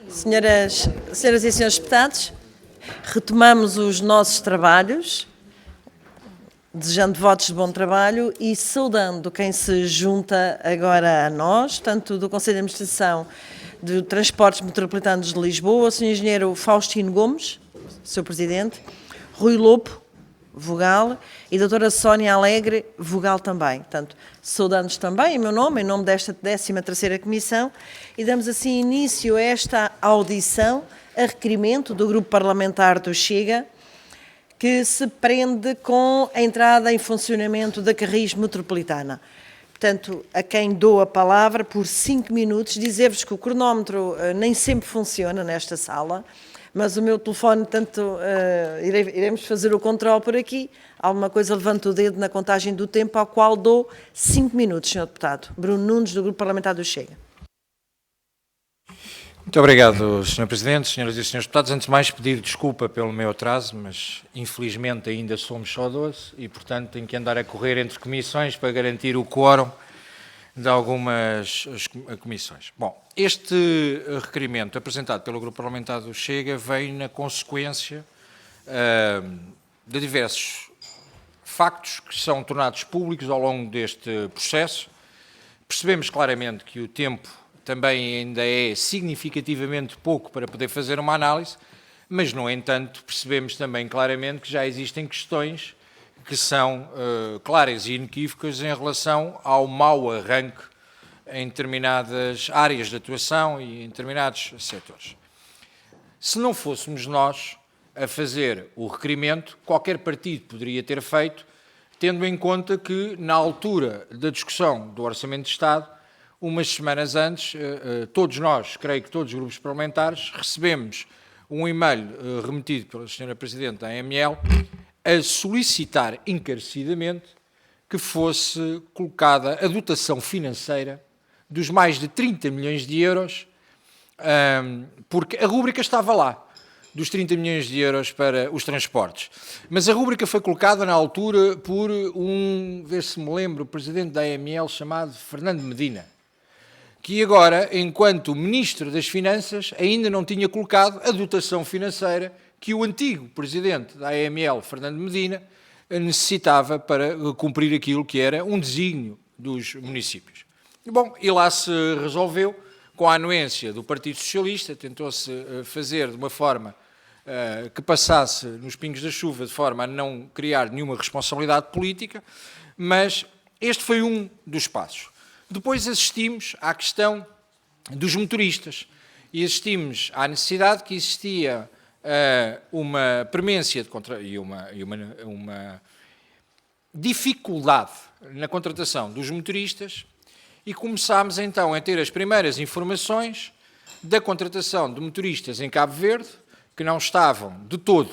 Senhoras e senhores deputados, retomamos os nossos trabalhos, desejando votos de bom trabalho e saudando quem se junta agora a nós, tanto do Conselho de Administração de Transportes Metropolitanos de Lisboa, o Sr. Engenheiro Faustino Gomes, Sr. Presidente, Rui Lopo, vogal, e a doutora Sónia Alegre, vogal também. Portanto, saudamos também em meu nome, em nome desta 13ª Comissão, e damos assim início a esta audição a requerimento do Grupo Parlamentar do Chega, que se prende com a entrada em funcionamento da Carris Metropolitana. Portanto, a quem dou a palavra por 5 minutos, dizer-vos que o cronómetro nem sempre funciona nesta sala, mas o meu telefone, iremos fazer o controle por aqui, alguma coisa levanta o dedo na contagem do tempo, ao qual dou 5 minutos, Sr. Deputado. Bruno Nunes, do Grupo Parlamentar do Chega. Muito obrigado, Sr. Presidente, Senhoras e Senhores Deputados. Antes de mais, pedir desculpa pelo meu atraso, mas infelizmente ainda somos só 12 e, portanto, tenho que andar a correr entre comissões para garantir o quórum de algumas comissões. Bom, este requerimento apresentado pelo Grupo Parlamentar do Chega vem na consequência de diversos factos que são tornados públicos ao longo deste processo. Percebemos claramente que o tempo também ainda é significativamente pouco para poder fazer uma análise, mas, no entanto, percebemos também claramente que já existem questões que são claras e inequívocas em relação ao mau arranque em determinadas áreas de atuação e em determinados setores. Se não fôssemos nós a fazer o requerimento, qualquer partido poderia ter feito, tendo em conta que, na altura da discussão do Orçamento de Estado, umas semanas antes, todos nós, creio que todos os grupos parlamentares, recebemos um e-mail remetido pela Sra. Presidente da AML a solicitar encarecidamente que fosse colocada a dotação financeira dos mais de 30 milhões de euros, porque a rúbrica estava lá, dos 30 milhões de euros para os transportes. Mas a rúbrica foi colocada na altura por ver se me lembro, o presidente da AML chamado Fernando Medina, que agora, enquanto Ministro das Finanças, ainda não tinha colocado a dotação financeira que o antigo Presidente da AML, Fernando Medina, necessitava para cumprir aquilo que era um desígnio dos municípios. Bom, e lá se resolveu, com a anuência do Partido Socialista, tentou-se fazer de uma forma que passasse nos pingos da chuva, de forma a não criar nenhuma responsabilidade política, mas este foi um dos passos. Depois assistimos à questão dos motoristas e assistimos à necessidade que existia uma premência e uma dificuldade na contratação dos motoristas e começámos então a ter as primeiras informações da contratação de motoristas em Cabo Verde que não estavam de todo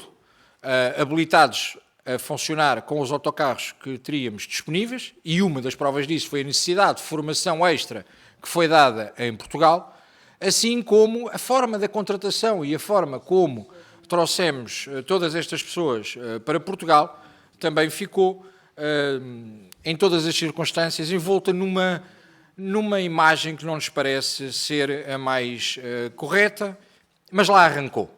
habilitados a funcionar com os autocarros que teríamos disponíveis, e uma das provas disso foi a necessidade de formação extra que foi dada em Portugal, assim como a forma da contratação e a forma como trouxemos todas estas pessoas para Portugal, também ficou, em todas as circunstâncias, envolta numa imagem que não nos parece ser a mais correta, mas lá arrancou.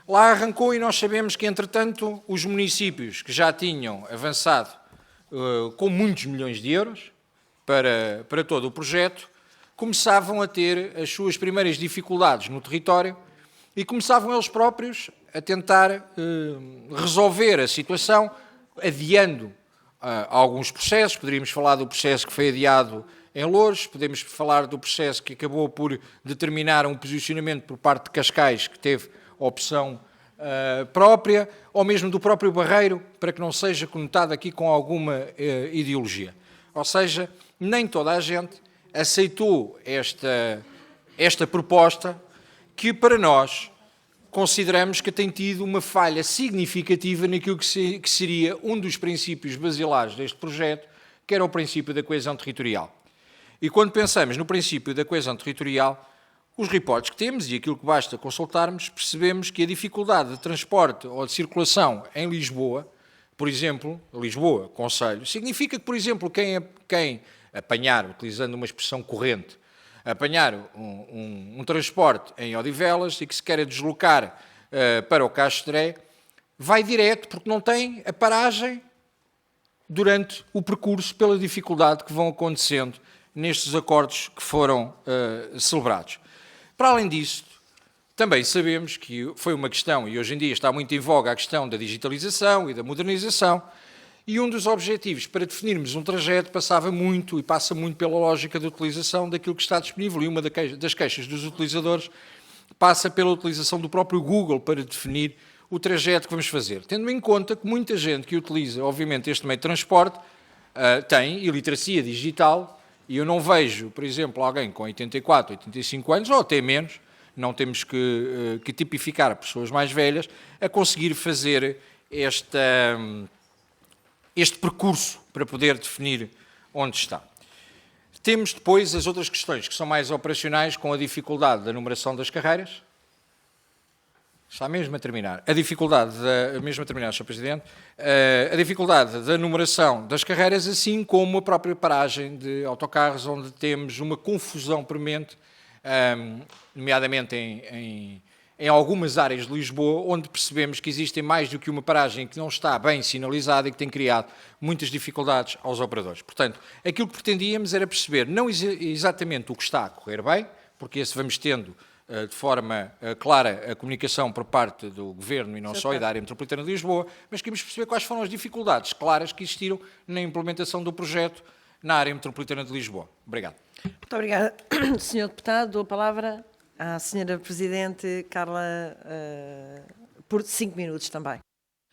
Lá arrancou e nós sabemos que, entretanto, os municípios que já tinham avançado com muitos milhões de euros para todo o projeto, começavam a ter as suas primeiras dificuldades no território e começavam eles próprios a tentar resolver a situação, adiando alguns processos. Poderíamos falar do processo que foi adiado em Loures, podemos falar do processo que acabou por determinar um posicionamento por parte de Cascais, que teve opção própria, ou mesmo do próprio Barreiro, para que não seja conotado aqui com alguma ideologia. Ou seja, nem toda a gente aceitou esta proposta, que para nós consideramos que tem tido uma falha significativa naquilo que seria um dos princípios basilares deste projeto, que era o princípio da coesão territorial. E quando pensamos no princípio da coesão territorial, os reportes que temos e aquilo que basta consultarmos, percebemos que a dificuldade de transporte ou de circulação em Lisboa, por exemplo, Lisboa, concelho, significa que, por exemplo, quem apanhar, utilizando uma expressão corrente, apanhar um transporte em Odivelas e que se queira deslocar para o Castré, vai direto, porque não tem a paragem durante o percurso, pela dificuldade que vão acontecendo nestes acordos que foram celebrados. Para além disso, também sabemos que foi uma questão, e hoje em dia está muito em voga a questão da digitalização e da modernização, e um dos objetivos para definirmos um trajeto passava muito e passa muito pela lógica da utilização daquilo que está disponível, e uma das queixas dos utilizadores passa pela utilização do próprio Google para definir o trajeto que vamos fazer, tendo em conta que muita gente que utiliza, obviamente, este meio de transporte tem iliteracia digital, e eu não vejo, por exemplo, alguém com 84, 85 anos, ou até menos, não temos que tipificar pessoas mais velhas, a conseguir fazer este percurso para poder definir onde está. Temos depois as outras questões que são mais operacionais, com a dificuldade da numeração das carreiras. Está mesmo a terminar. Mesmo a terminar, Sr. Presidente, a dificuldade da numeração das carreiras, assim como a própria paragem de autocarros, onde temos uma confusão premente, nomeadamente em algumas áreas de Lisboa, onde percebemos que existem mais do que uma paragem que não está bem sinalizada e que tem criado muitas dificuldades aos operadores. Portanto, aquilo que pretendíamos era perceber não exatamente o que está a correr bem, porque esse vamos tendo de forma clara a comunicação por parte do Governo e não só, e da área metropolitana de Lisboa, mas queremos perceber quais foram as dificuldades claras que existiram na implementação do projeto na área metropolitana de Lisboa. Obrigado. Muito obrigada, Sr. Deputado. Dou a palavra à Sra. Presidente Carla, por 5 minutos também.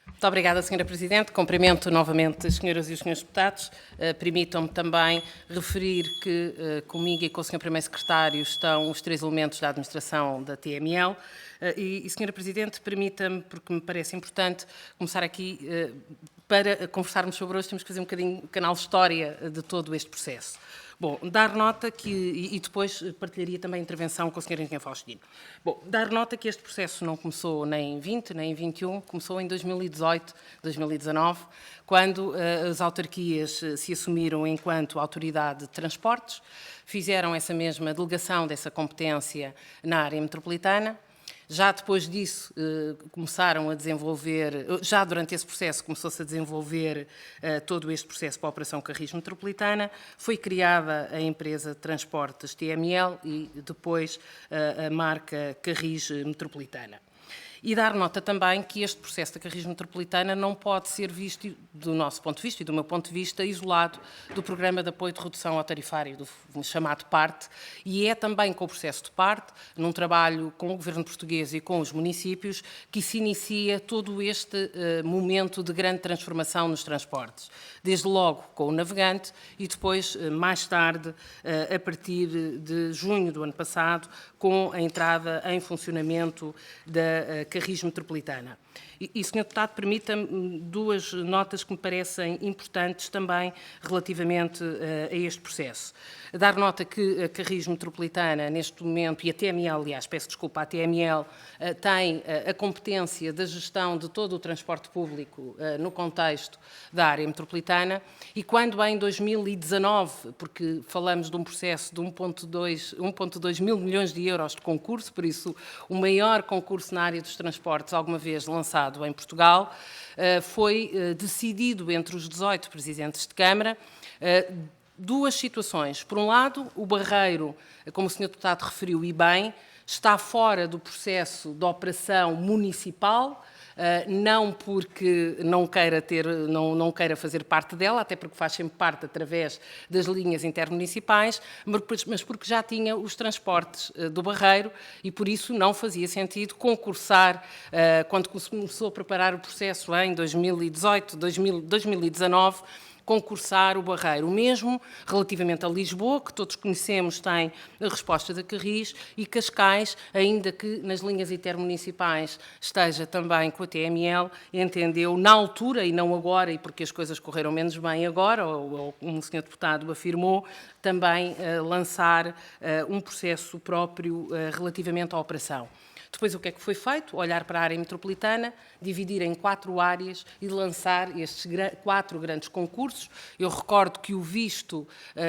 Muito obrigada, Sra. Presidente. Cumprimento novamente as senhoras e os senhores deputados. Permitam-me também referir que comigo e com o Sr. Primeiro Secretário estão os 3 elementos da administração da TML. E Sra. Presidente, permita-me, porque me parece importante, começar aqui, para conversarmos sobre hoje, temos que fazer um bocadinho o canal história de todo este processo. Bom, dar nota que, e depois partilharia também a intervenção com o Sr. Engenheiro Faustino. Bom, dar nota que este processo não começou nem em 20, nem em 21, começou em 2018, 2019, quando as autarquias se assumiram enquanto autoridade de transportes, fizeram essa mesma delegação dessa competência na área metropolitana. Já depois disso começaram a desenvolver, já durante esse processo começou-se a desenvolver todo este processo para a Operação Carris Metropolitana, foi criada a empresa de transportes TML e depois a marca Carris Metropolitana. E dar nota também que este processo da Carris Metropolitana não pode ser visto, do nosso ponto de vista e do meu ponto de vista, isolado do Programa de Apoio de Redução ao Tarifário, do chamado PARTE, e é também com o processo de PARTE, num trabalho com o Governo português e com os municípios, que se inicia todo este momento de grande transformação nos transportes. Desde logo com o navegante e depois, mais tarde, a partir de junho do ano passado, com a entrada em funcionamento da Carris Metropolitana. E, Sr. Deputado, permita-me 2 notas que me parecem importantes também relativamente a este processo. Dar nota que a Carris Metropolitana, neste momento, e a TML, aliás, peço desculpa, a TML tem a competência da gestão de todo o transporte público no contexto da área metropolitana, e quando em 2019, porque falamos de um processo de 1,2 mil milhões de euros de concurso, por isso o maior concurso na área dos transportes alguma vez lançado em Portugal, foi decidido entre os 18 presidentes de Câmara 2 situações. Por um lado, o Barreiro, como o Sr. Deputado referiu e bem, está fora do processo de operação municipal, não porque não queira fazer parte dela, até porque faz sempre parte através das linhas intermunicipais, mas porque já tinha os transportes do Barreiro e por isso não fazia sentido concursar, quando começou a preparar o processo em 2018, 2019, concursar o Barreiro. O mesmo relativamente a Lisboa, que todos conhecemos, tem a resposta da Carris, e Cascais, ainda que nas linhas intermunicipais esteja também com a TML, entendeu na altura e não agora, e porque as coisas correram menos bem agora, ou como o Sr. Deputado afirmou, também lançar um processo próprio relativamente à operação. Depois, o que é que foi feito? Olhar para a área metropolitana, dividir em 4 áreas e lançar estes 4 grandes concursos, concursos. Eu recordo que o visto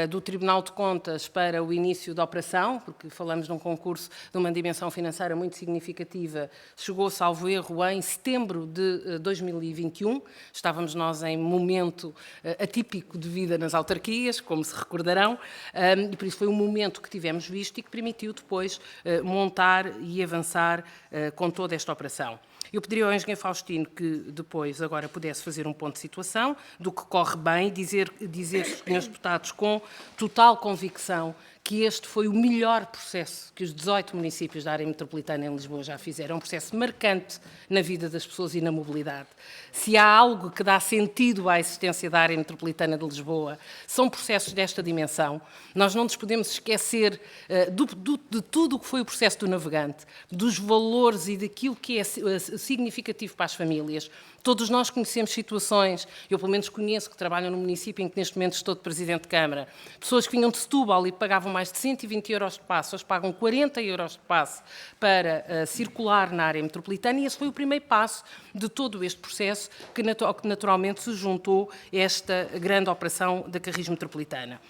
do Tribunal de Contas para o início da operação, porque falamos de um concurso de uma dimensão financeira muito significativa, chegou, salvo erro, em setembro de 2021. Estávamos nós em momento atípico de vida nas autarquias, como se recordarão, e por isso foi um momento que tivemos visto e que permitiu depois montar e avançar com toda esta operação. Eu pediria ao engenheiro Faustino que depois agora pudesse fazer um ponto de situação do que corre bem, dizer aos senhores deputados com total convicção que este foi o melhor processo que os 18 municípios da área metropolitana em Lisboa já fizeram, um processo marcante na vida das pessoas e na mobilidade. Se há algo que dá sentido à existência da área metropolitana de Lisboa, são processos desta dimensão. Nós não nos podemos esquecer de tudo o que foi o processo do navegante, dos valores e daquilo que é significativo para as famílias. Todos nós conhecemos situações, eu pelo menos conheço, que trabalham no município em que neste momento estou de Presidente de Câmara, pessoas que vinham de Setúbal e pagavam mais de 120 euros de passe, hoje pagam 40 euros de passe para circular na área metropolitana, e esse foi o primeiro passo de todo este processo que naturalmente se juntou a esta grande operação da Carris Metropolitana.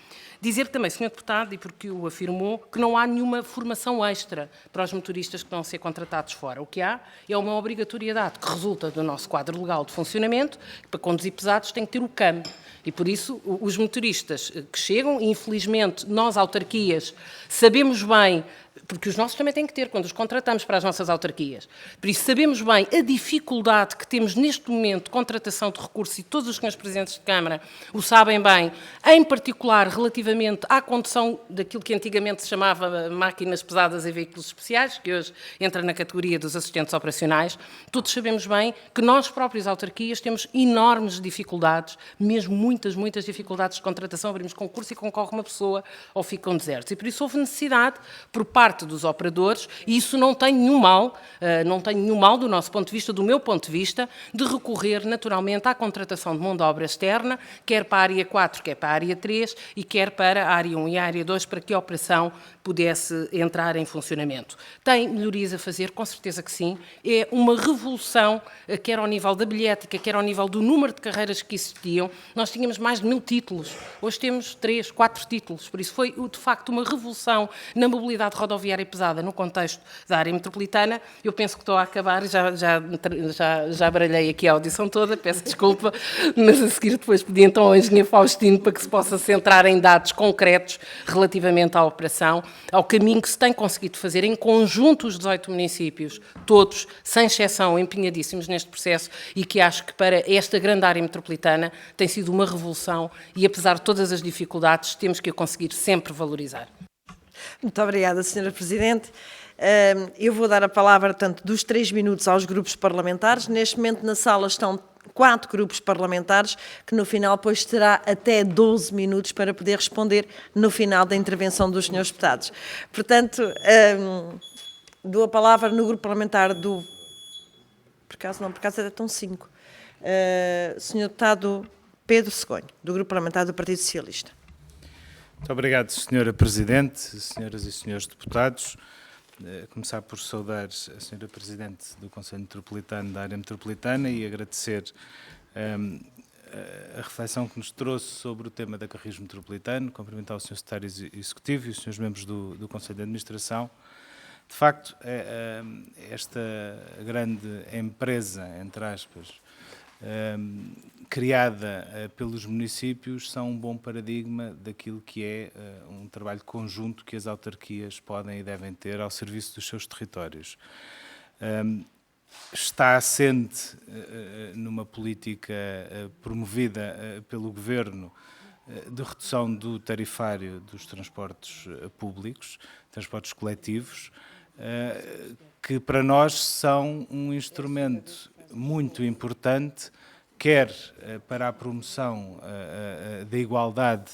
Dizer também, Sr. Deputado, e porque o afirmou, que não há nenhuma formação extra para os motoristas que vão ser contratados fora. O que há é uma obrigatoriedade que resulta do nosso quadro legal de funcionamento, que para conduzir pesados tem que ter o CAM. E por isso os motoristas que chegam, e infelizmente nós, autarquias, sabemos bem, porque os nossos também têm que ter, quando os contratamos para as nossas autarquias. Por isso sabemos bem a dificuldade que temos neste momento de contratação de recursos, e todos os senhores Presidentes de Câmara o sabem bem, em particular relativamente à condução daquilo que antigamente se chamava máquinas pesadas e veículos especiais, que hoje entra na categoria dos assistentes operacionais. Todos sabemos bem que nós próprios, autarquias, temos enormes dificuldades, mesmo muitas dificuldades de contratação. Abrimos concurso e concorre uma pessoa ou ficam desertos. E por isso houve necessidade, por parte dos operadores, e isso não tem nenhum mal, do nosso ponto de vista, do meu ponto de vista, de recorrer naturalmente à contratação de mão de obra externa, quer para a área 4, quer para a área 3 e quer para a área 1 e a área 2, para que a operação pudesse entrar em funcionamento. Tem melhorias a fazer? Com certeza que sim. É uma revolução, quer ao nível da bilhética, quer ao nível do número de carreiras que existiam. Nós tínhamos mais de 1000 títulos, hoje temos 3, 4 títulos, por isso foi de facto uma revolução na mobilidade rodoviária pesada no contexto da área metropolitana. Eu penso que estou a acabar, já baralhei aqui a audição toda, peço desculpa, mas a seguir depois pedi então ao engenheiro Faustino para que se possa centrar em dados concretos relativamente à operação, ao caminho que se tem conseguido fazer em conjunto os 18 municípios, todos, sem exceção, empenhadíssimos neste processo, e que acho que para esta grande área metropolitana tem sido uma revolução e, apesar de todas as dificuldades, temos que a conseguir sempre valorizar. Muito obrigada, Sra. Presidente. Eu vou dar a palavra, tanto dos 3 minutos aos grupos parlamentares. Neste momento na sala estão 4 grupos parlamentares, que no final depois terá até 12 minutos para poder responder no final da intervenção dos senhores deputados. Portanto, dou a palavra no grupo parlamentar do... Por acaso até estão 5. Senhor deputado Pedro Segonho, do grupo parlamentar do Partido Socialista. Muito obrigado, Sra. Presidente, senhoras e senhores deputados. Começar por saudar a Sra. Presidente do Conselho Metropolitano da área metropolitana e agradecer a reflexão que nos trouxe sobre o tema da Carris Metropolitano, cumprimentar o Sr. Secretário Executivo e os senhores membros do Conselho de Administração. De facto, esta grande empresa, entre aspas, criada pelos municípios, são um bom paradigma daquilo que é um trabalho conjunto que as autarquias podem e devem ter ao serviço dos seus territórios. Está assente numa política promovida pelo Governo de redução do tarifário dos transportes públicos, transportes coletivos, que para nós são um instrumento muito importante, quer para a promoção da igualdade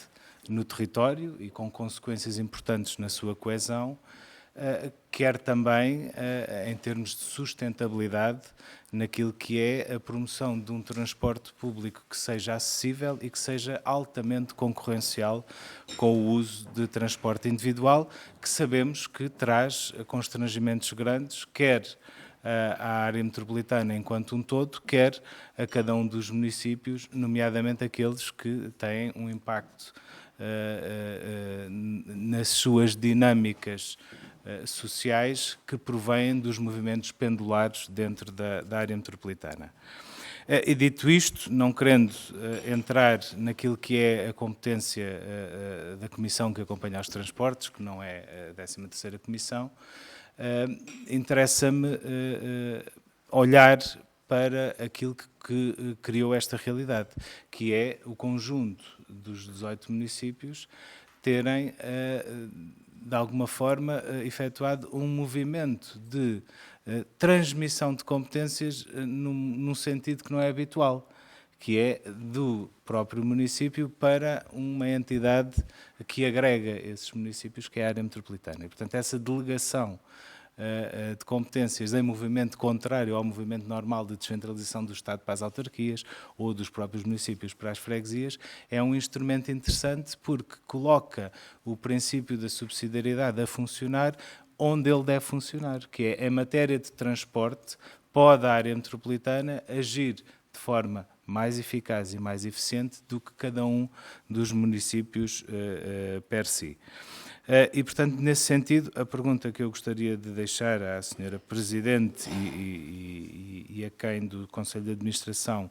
no território e com consequências importantes na sua coesão, quer também em termos de sustentabilidade naquilo que é a promoção de um transporte público que seja acessível e que seja altamente concorrencial com o uso de transporte individual, que sabemos que traz constrangimentos grandes, quer à área metropolitana enquanto um todo, quer a cada um dos municípios, nomeadamente aqueles que têm um impacto nas suas dinâmicas sociais que provêm dos movimentos pendulares dentro da área metropolitana. E dito isto, não querendo entrar naquilo que é a competência da comissão que acompanha os transportes, que não é a 13ª Comissão, interessa-me olhar para aquilo que criou esta realidade, que é o conjunto dos 18 municípios terem, de alguma forma, efetuado um movimento de transmissão de competências num sentido que não é habitual, que é do próprio município para uma entidade que agrega esses municípios, que é a área metropolitana. E, portanto, essa delegação de competências em movimento contrário ao movimento normal de descentralização do Estado para as autarquias ou dos próprios municípios para as freguesias é um instrumento interessante porque coloca o princípio da subsidiariedade a funcionar onde ele deve funcionar, que é em matéria de transporte, pode a área metropolitana agir de forma mais eficaz e mais eficiente do que cada um dos municípios per si. E, portanto, nesse sentido, a pergunta que eu gostaria de deixar à Sra. Presidente e a quem do Conselho de Administração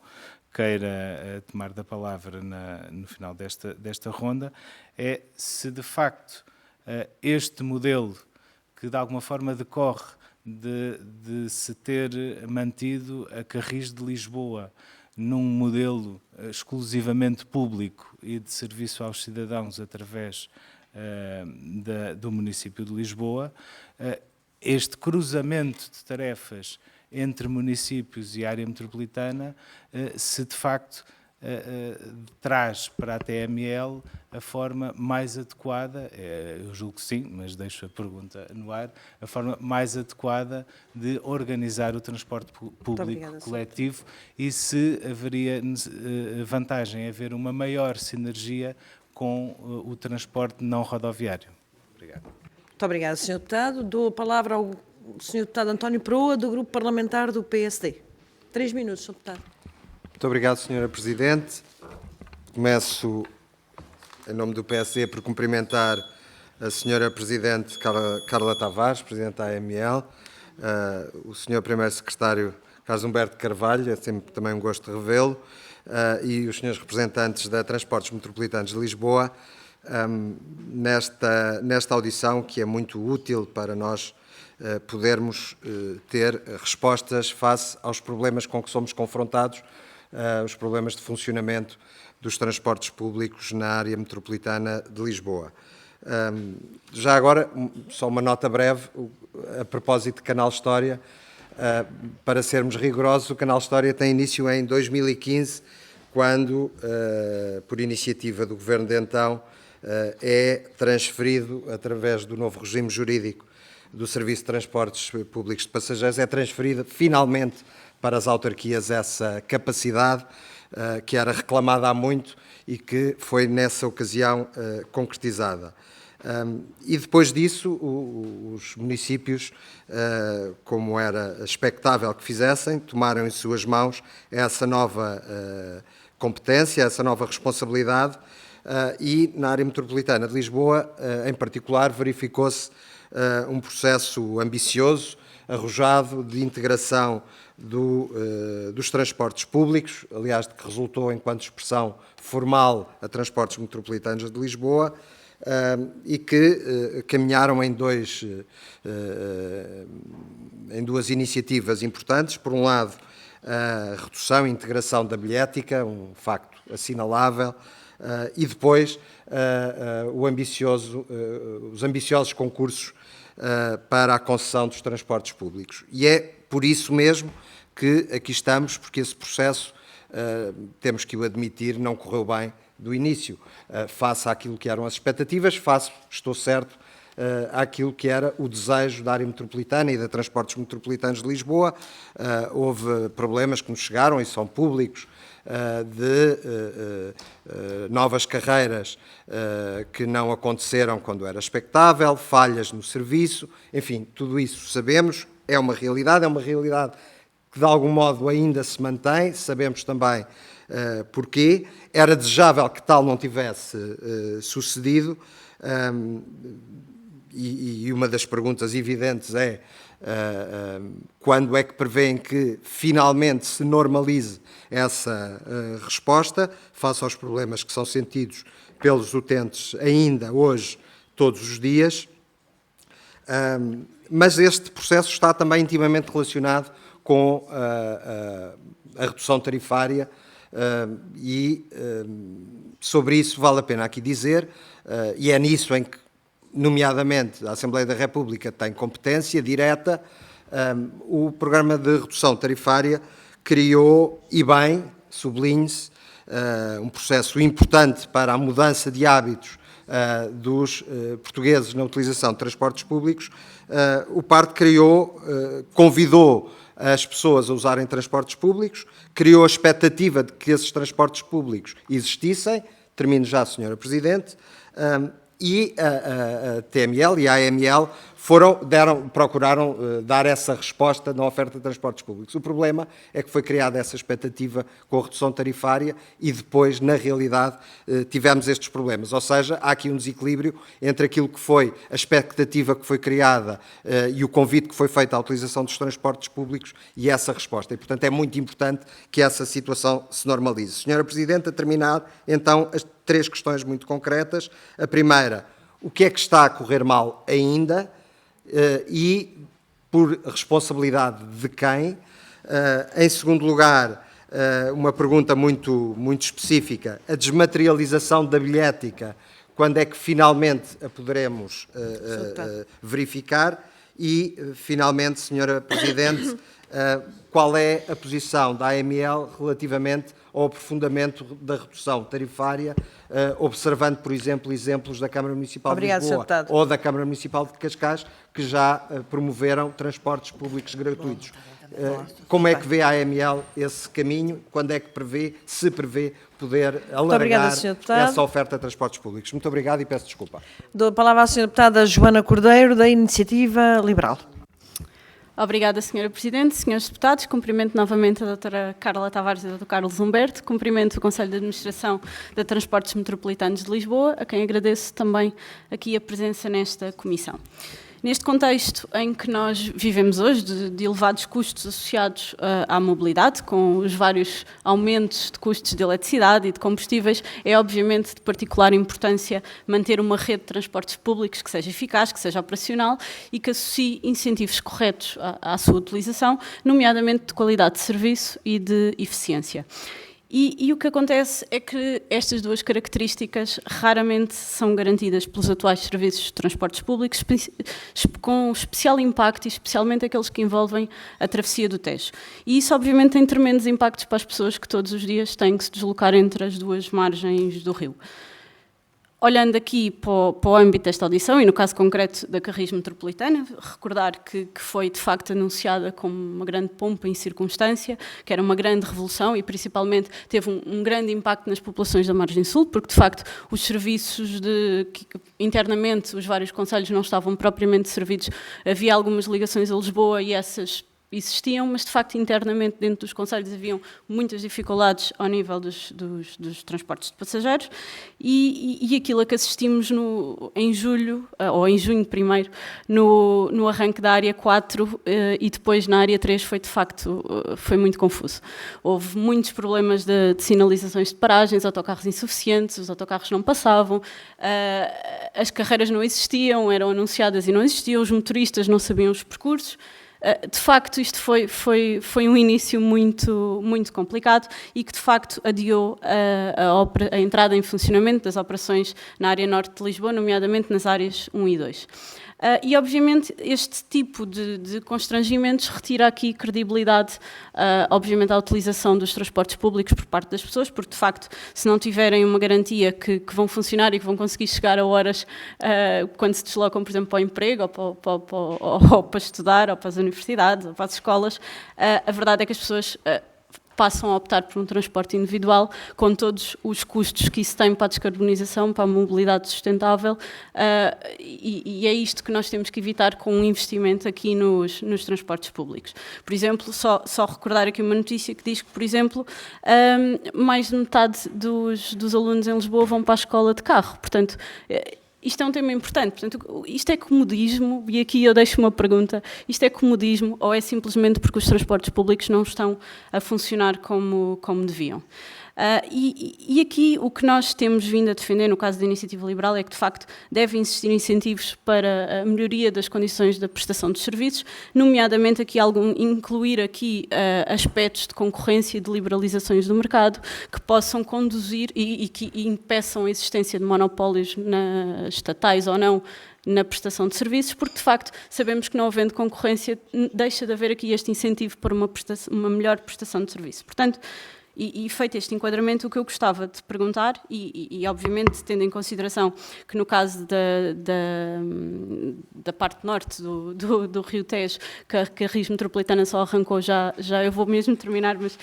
queira tomar da palavra no final desta ronda é se, de facto, este modelo que, de alguma forma, decorre de se ter mantido a Carris de Lisboa num modelo exclusivamente público e de serviço aos cidadãos através do município de Lisboa, este cruzamento de tarefas entre municípios e área metropolitana, se de facto traz para a TML a forma mais adequada, eu julgo que sim, mas deixo a pergunta no ar, a forma mais adequada de organizar o transporte público coletivo e se haveria vantagem em haver uma maior sinergia com o transporte não rodoviário. Obrigado. Muito obrigado, Sr. Deputado. Dou a palavra ao Sr. Deputado António Proa, do Grupo Parlamentar do PSD. 3 minutos, Sr. Deputado. Muito obrigado, Sra. Presidente. Começo, em nome do PSD, por cumprimentar a Sra. Presidente Carla Tavares, Presidente da AML, o Sr. Primeiro Secretário Carlos Humberto Carvalho, é sempre também um gosto de revê-lo, e os senhores representantes da Transportes Metropolitanos de Lisboa, nesta audição que é muito útil para nós podermos ter respostas face aos problemas com que somos confrontados, os problemas de funcionamento dos transportes públicos na área metropolitana de Lisboa. Já agora, só uma nota breve, a propósito de Canal História. Para sermos rigorosos, o Canal História tem início em 2015, quando, por iniciativa do Governo de então, é transferido, através do novo regime jurídico do Serviço de Transportes Públicos de Passageiros, é transferida finalmente para as autarquias essa capacidade que era reclamada há muito e que foi nessa ocasião concretizada. E depois disso, os municípios, como era expectável que fizessem, tomaram em suas mãos essa nova competência, essa nova responsabilidade, e na área metropolitana de Lisboa, em particular, verificou-se um processo ambicioso, arrojado, de integração dos transportes públicos, aliás, de que resultou, enquanto expressão formal, a Transportes Metropolitanos de Lisboa, e que caminharam em duas iniciativas importantes. Por um lado, a redução e integração da bilhética, um facto assinalável, e depois os ambiciosos concursos para a concessão dos transportes públicos. E é por isso mesmo que aqui estamos, porque esse processo, temos que o admitir, não correu bem do início, face àquilo que eram as expectativas, face, estou certo, àquilo que era o desejo da área metropolitana e da Transportes Metropolitanos de Lisboa. Houve problemas que nos chegaram e são públicos, de novas carreiras que não aconteceram quando era expectável, falhas no serviço, enfim, tudo isso sabemos, é uma realidade que de algum modo ainda se mantém, sabemos também porquê. Era desejável que tal não tivesse sucedido, e uma das perguntas evidentes é quando é que prevêem que finalmente se normalize essa resposta face aos problemas que são sentidos pelos utentes ainda hoje, todos os dias. Mas este processo está também intimamente relacionado com a redução tarifária e sobre isso vale a pena aqui dizer, e é nisso em que, nomeadamente, a Assembleia da República tem competência direta. O programa de redução tarifária criou, e bem, sublinhe-se, um processo importante para a mudança de hábitos dos portugueses na utilização de transportes públicos. O PART convidou as pessoas a usarem transportes públicos, criou a expectativa de que esses transportes públicos existissem, termino já, Sra. Presidente, e a TML e a AML procuraram dar essa resposta na oferta de transportes públicos. O problema é que foi criada essa expectativa com a redução tarifária e depois, na realidade, tivemos estes problemas. Ou seja, há aqui um desequilíbrio entre aquilo que foi a expectativa que foi criada e o convite que foi feito à utilização dos transportes públicos e essa resposta. E, portanto, é muito importante que essa situação se normalize. Senhora Presidente, a terminar, então, as 3 questões muito concretas. A primeira, o que é que está a correr mal ainda? E por responsabilidade de quem? Em segundo lugar, uma pergunta muito específica, a desmaterialização da bilhética, quando é que finalmente a poderemos verificar? E, finalmente, Senhora Presidente, qual é a posição da AML relativamente ao aprofundamento da redução tarifária, observando, por exemplo, exemplos da Câmara Municipal de Lisboa ou da Câmara Municipal de Cascais, que já promoveram transportes públicos gratuitos. Como é que vê a AML esse caminho? Quando é que se prevê poder alargar essa oferta de transportes públicos? Muito obrigado e peço desculpa. Dou a palavra à Sra. Deputada Joana Cordeiro, da Iniciativa Liberal. Obrigada, Sra. Presidente. Senhores deputados, cumprimento novamente a doutora Carla Tavares e o Dr. Carlos Humberto, cumprimento o Conselho de Administração da Transportes Metropolitanos de Lisboa, a quem agradeço também aqui a presença nesta comissão. Neste contexto em que nós vivemos hoje, de elevados custos associados à mobilidade, com os vários aumentos de custos de eletricidade e de combustíveis, é obviamente de particular importância manter uma rede de transportes públicos que seja eficaz, que seja operacional e que associe incentivos corretos à sua utilização, nomeadamente de qualidade de serviço e de eficiência. E o que acontece é que estas 2 características raramente são garantidas pelos atuais serviços de transportes públicos, com especial impacto, e especialmente aqueles que envolvem a travessia do Tejo. E isso, obviamente, tem tremendos impactos para as pessoas que todos os dias têm que se deslocar entre as 2 margens do rio. Olhando aqui para o âmbito desta audição, e no caso concreto da Carris Metropolitana, recordar que foi de facto anunciada como uma grande pompa em circunstância, que era uma grande revolução e principalmente teve um grande impacto nas populações da margem sul, porque de facto os serviços internamente os vários concelhos não estavam propriamente servidos, havia algumas ligações a Lisboa e essas existiam, mas de facto internamente dentro dos concelhos haviam muitas dificuldades ao nível dos transportes de passageiros e aquilo a que assistimos em julho, ou em junho primeiro, no arranque da área 4 e depois na área 3 foi de facto foi muito confuso. Houve muitos problemas de sinalizações de paragens, autocarros insuficientes, os autocarros não passavam, as carreiras não existiam, eram anunciadas e não existiam, os motoristas não sabiam os percursos. De facto, isto foi um início muito complicado e que, de facto, adiou a entrada em funcionamento das operações na área norte de Lisboa, nomeadamente nas áreas 1 e 2. E, obviamente, este tipo de constrangimentos retira aqui credibilidade, obviamente, à utilização dos transportes públicos por parte das pessoas, porque, de facto, se não tiverem uma garantia que vão funcionar e que vão conseguir chegar a horas quando se deslocam, por exemplo, para o emprego, ou para estudar, ou para as universidades, ou para as escolas, a verdade é que as pessoas passam a optar por um transporte individual, com todos os custos que isso tem para a descarbonização, para a mobilidade sustentável, e é isto que nós temos que evitar com um investimento aqui nos transportes públicos. Por exemplo, só recordar aqui uma notícia que diz que, por exemplo, mais de metade dos alunos em Lisboa vão para a escola de carro. Portanto, isto é um tema importante. Portanto, isto é comodismo, e aqui eu deixo uma pergunta, isto é comodismo ou é simplesmente porque os transportes públicos não estão a funcionar como deviam? E aqui o que nós temos vindo a defender, no caso da Iniciativa Liberal, é que, de facto, devem existir incentivos para a melhoria das condições da prestação dos serviços, nomeadamente aqui incluir aqui aspectos de concorrência e de liberalizações do mercado que possam conduzir e que impeçam a existência de monopólios estatais ou não na prestação de serviços, porque de facto sabemos que não havendo concorrência deixa de haver aqui este incentivo para uma melhor prestação de serviço. Portanto, e feito este enquadramento, o que eu gostava de perguntar, e obviamente tendo em consideração que no caso da parte norte do Rio Tejo, que a RIS Metropolitana só arrancou já eu vou mesmo terminar, mas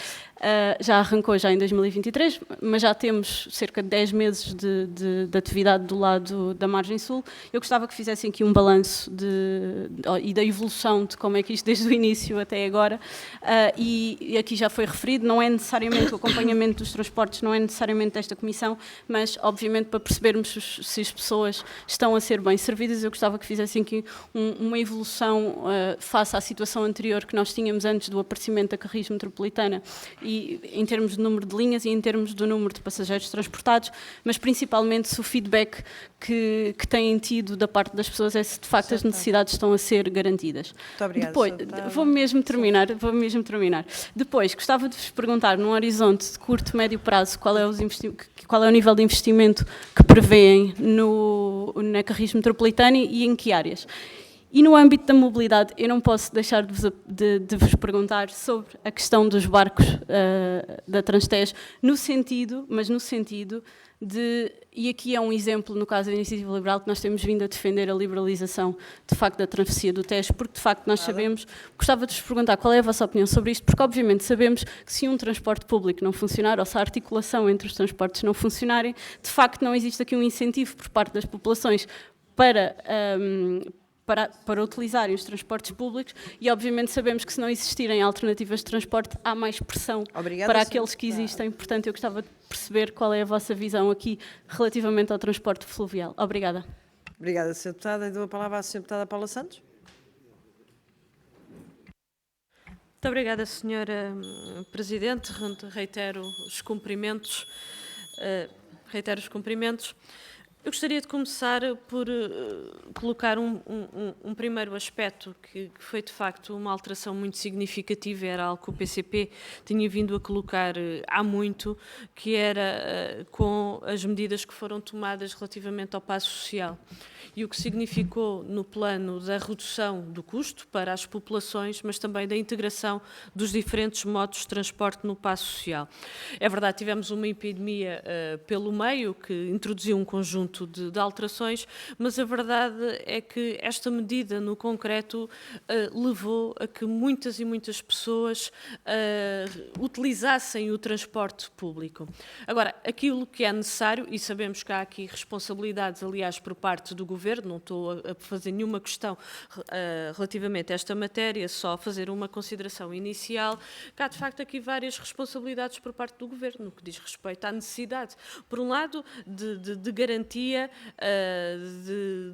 já arrancou já em 2023, mas já temos cerca de 10 meses de atividade do lado da margem sul. Eu gostava que fizessem aqui um balanço e da evolução de como é que isto desde o início até agora, e aqui já foi referido, não é necessariamente o acompanhamento dos transportes, não é necessariamente desta comissão, mas obviamente para percebermos se as pessoas estão a ser bem servidas, eu gostava que fizessem aqui uma evolução face à situação anterior que nós tínhamos antes do aparecimento da Carris Metropolitana, e em termos de número de linhas e em termos do número de passageiros transportados, mas principalmente se o feedback que têm tido da parte das pessoas é se de facto as necessidades estão a ser garantidas. Muito obrigada. Depois, vou mesmo terminar. Depois, gostava de vos perguntar, num horizonte de curto, médio prazo, qual é o nível de investimento que prevêem na Carris Metropolitana e em que áreas? E no âmbito da mobilidade, eu não posso deixar de vos perguntar sobre a questão dos barcos da Transtejo, no sentido de, e aqui é um exemplo no caso da Iniciativa Liberal, que nós temos vindo a defender a liberalização de facto da travessia do Tejo, porque de facto nós sabemos, gostava de vos perguntar qual é a vossa opinião sobre isto, porque obviamente sabemos que se um transporte público não funcionar, ou se a articulação entre os transportes não funcionarem, de facto não existe aqui um incentivo por parte das populações para utilizarem os transportes públicos, e obviamente sabemos que se não existirem alternativas de transporte há mais pressão para aqueles que existem. Portanto, eu gostava de perceber qual é a vossa visão aqui relativamente ao transporte fluvial. Obrigada. Obrigada, Sra. Deputada. E dou a palavra à Sra. Deputada Paula Santos. Muito obrigada, Sra. Presidente. Reitero os cumprimentos. Eu gostaria de começar por colocar um primeiro aspecto que foi, de facto, uma alteração muito significativa, era algo que o PCP tinha vindo a colocar há muito, que era com as medidas que foram tomadas relativamente ao passo social. E o que significou no plano da redução do custo para as populações, mas também da integração dos diferentes modos de transporte no passo social. É verdade, tivemos uma epidemia pelo meio, que introduziu um conjunto de alterações, mas a verdade é que esta medida, no concreto, levou a que muitas e muitas pessoas utilizassem o transporte público. Agora, aquilo que é necessário, e sabemos que há aqui responsabilidades, aliás, por parte do Governo, não estou a fazer nenhuma questão relativamente a esta matéria, só fazer uma consideração inicial, que há, de facto, aqui várias responsabilidades por parte do Governo, no que diz respeito à necessidade, por um lado, de garantia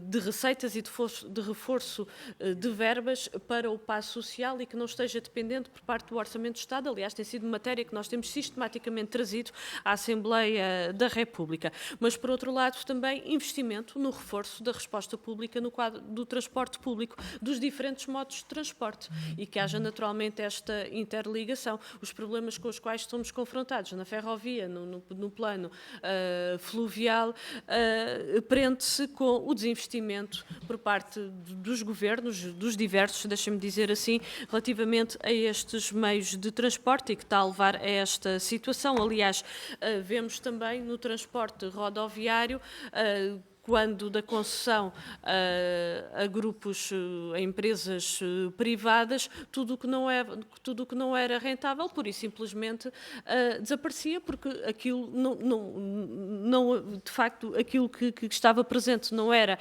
de receitas e de reforço de verbas para o passo social e que não esteja dependente por parte do Orçamento do Estado. Aliás, tem sido matéria que nós temos sistematicamente trazido à Assembleia da República. Mas, por outro lado, também investimento no reforço da resposta pública no quadro do transporte público, dos diferentes modos de transporte, e que haja naturalmente esta interligação. Os problemas com os quais estamos confrontados na ferrovia, no plano fluvial, prende-se com o desinvestimento por parte dos governos, dos diversos, deixem-me dizer assim, relativamente a estes meios de transporte, e que está a levar a esta situação. Aliás, vemos também no transporte rodoviário quando da concessão a grupos, a empresas privadas, tudo o que não era rentável, pura e simplesmente desaparecia, porque aquilo de facto, aquilo que estava presente não era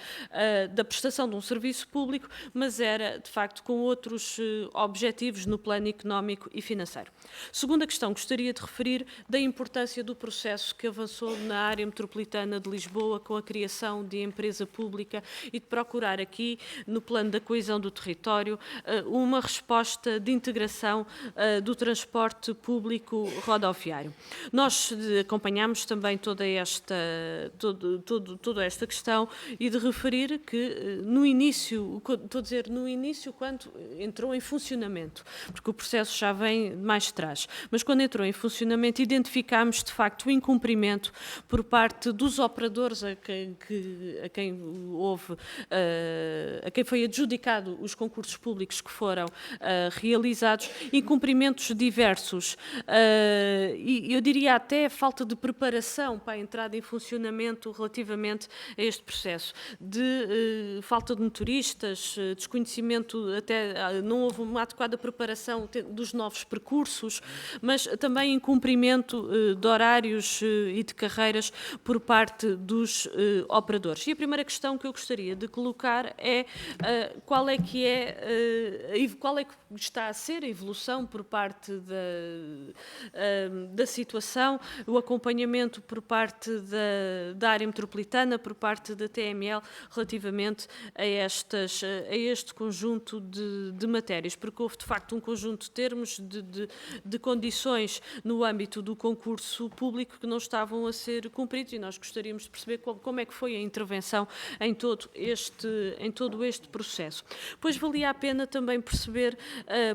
da prestação de um serviço público, mas era, de facto, com outros objetivos no plano económico e financeiro. Segunda questão, gostaria de referir da importância do processo que avançou na área metropolitana de Lisboa com a criação de empresa pública e de procurar aqui, no plano da coesão do território, uma resposta de integração do transporte público rodoviário. Nós acompanhamos também toda esta questão e de referir que no início, estou a dizer no início, quando entrou em funcionamento, porque o processo já vem mais atrás, mas quando entrou em funcionamento identificámos de facto o incumprimento por parte dos operadores a quem foi adjudicado os concursos públicos que foram realizados, incumprimentos diversos e eu diria até falta de preparação para a entrada em funcionamento relativamente a este processo, de falta de motoristas, desconhecimento, até não houve uma adequada preparação dos novos percursos, mas também incumprimento de horários e de carreiras por parte dos operadores. E a primeira questão que eu gostaria de colocar é qual é que está a ser a evolução por parte da situação, o acompanhamento por parte da área metropolitana, por parte da TML, relativamente a este conjunto de matérias, porque houve de facto um conjunto de termos, de condições no âmbito do concurso público que não estavam a ser cumpridos e nós gostaríamos de perceber como é que foi a intervenção em todo este processo. Pois valia a pena também perceber,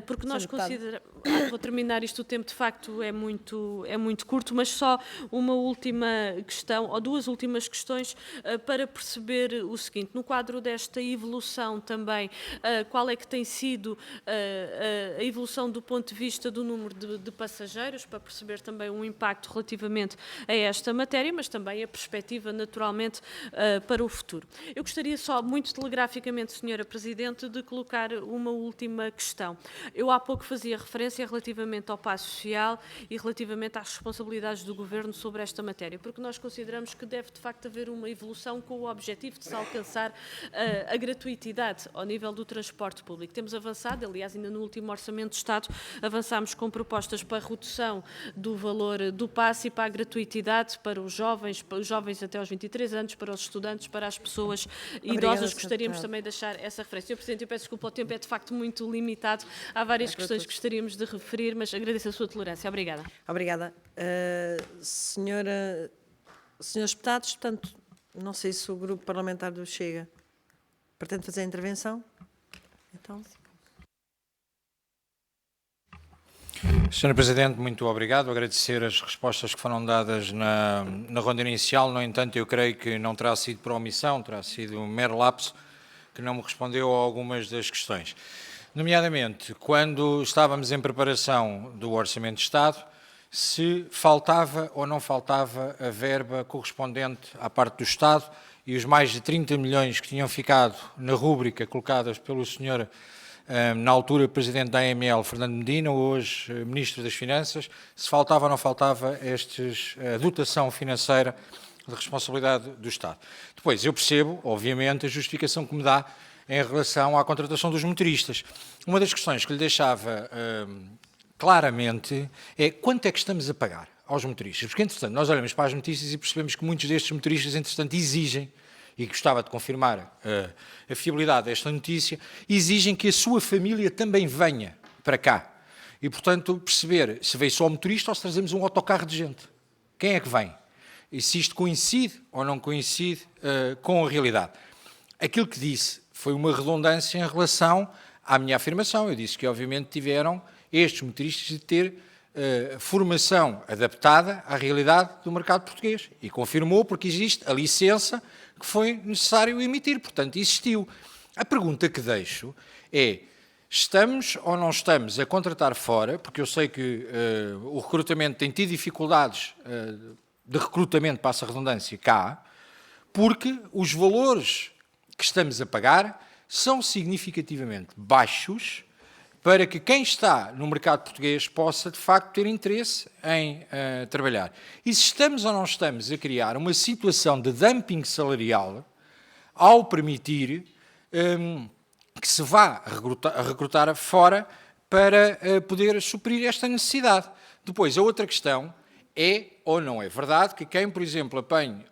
porque nós consideramos... Vou terminar isto, o tempo de facto é muito curto, mas só uma última questão, ou duas últimas questões, para perceber o seguinte, no quadro desta evolução também, qual é que tem sido a evolução do ponto de vista do número de passageiros, para perceber também um impacto relativamente a esta matéria, mas também a perspectiva, naturalmente, para o futuro. Eu gostaria só, muito telegraficamente, Senhora Presidente, de colocar uma última questão. Eu há pouco fazia referência relativamente ao passo social e relativamente às responsabilidades do Governo sobre esta matéria, porque nós consideramos que deve, de facto, haver uma evolução com o objetivo de se alcançar a gratuitidade ao nível do transporte público. Temos avançado, aliás, ainda no último Orçamento de Estado, avançámos com propostas para a redução do valor do passe e para a gratuitidade para os jovens até aos 23 anos, para os estudantes, para as pessoas idosas. Gostaríamos também de deixar essa referência. Sr. Presidente, eu peço desculpa, o tempo é de facto muito limitado. Há várias questões que gostaríamos de referir, mas agradeço a sua tolerância. Obrigada. Obrigada. Senhores deputados, portanto, não sei se o grupo parlamentar do Chega pretende fazer a intervenção. Então... Sra. Presidente, muito obrigado. Agradecer as respostas que foram dadas na ronda inicial. No entanto, eu creio que não terá sido por omissão, terá sido um mero lapso que não me respondeu a algumas das questões. Nomeadamente, quando estávamos em preparação do Orçamento de Estado, se faltava ou não faltava a verba correspondente à parte do Estado e os mais de 30 milhões que tinham ficado na rúbrica colocadas pelo Sr. Na altura Presidente da AML, Fernando Medina, hoje Ministro das Finanças, se faltava ou não faltava a dotação financeira de responsabilidade do Estado. Depois, eu percebo, obviamente, a justificação que me dá em relação à contratação dos motoristas. Uma das questões que lhe deixava claramente é quanto é que estamos a pagar aos motoristas, porque, entretanto, nós olhamos para as notícias e percebemos que muitos destes motoristas, entretanto, exigem, e gostava de confirmar a fiabilidade desta notícia, exigem que a sua família também venha para cá. E, portanto, perceber se veio só o motorista ou se trazemos um autocarro de gente. Quem é que vem? E se isto coincide ou não coincide com a realidade. Aquilo que disse foi uma redundância em relação à minha afirmação. Eu disse que, obviamente, tiveram estes motoristas de ter formação adaptada à realidade do mercado português. E confirmou porque existe a licença que foi necessário emitir, portanto, existiu. A pergunta que deixo é, estamos ou não estamos a contratar fora, porque eu sei que o recrutamento tem tido dificuldades de recrutamento, passa a redundância, cá, porque os valores que estamos a pagar são significativamente baixos para que quem está no mercado português possa, de facto, ter interesse em trabalhar. E se estamos ou não estamos a criar uma situação de dumping salarial ao permitir que se vá a recrutar fora para poder suprir esta necessidade. Depois, a outra questão é ou não é verdade que quem, por exemplo, apanhe